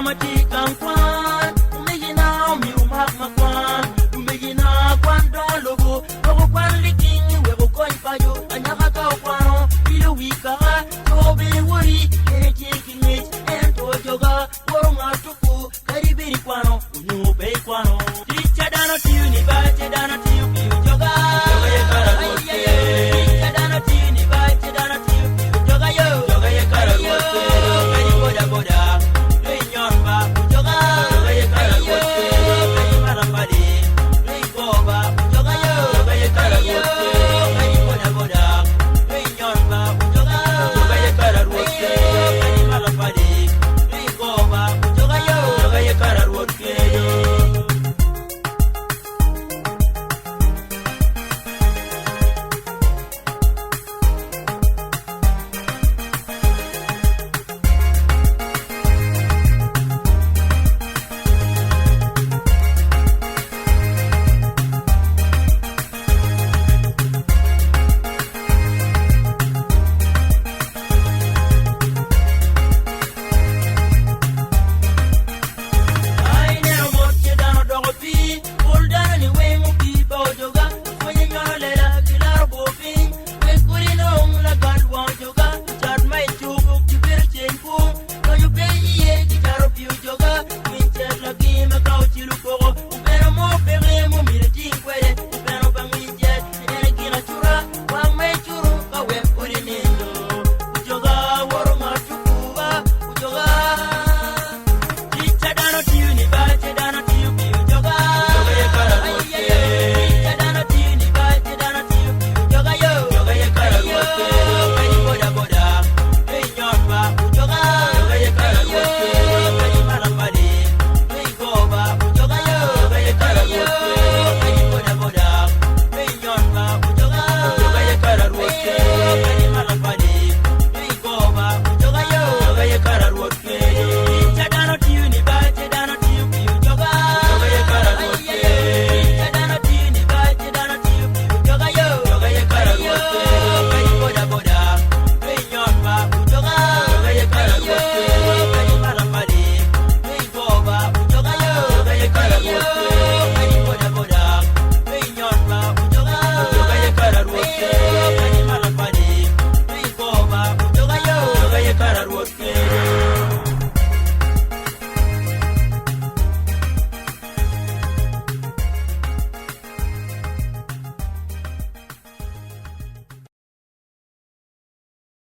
Matika kwan, umejina mi umak kwan, umejina kwan don logo, logo kwan liking, wego kwan payo, anyaka ka kwano, ilo wika, to be wori, ene taking it, and to joga, woro matuku, karibiri kwano, unu be kwano, ticha dano tiuni ba, ticha dano tiuni joga, joga ye karagote, ticha dano tiuni ba, ticha dano tiuni joga yo, joga ye karagote, kariboda boda. Body.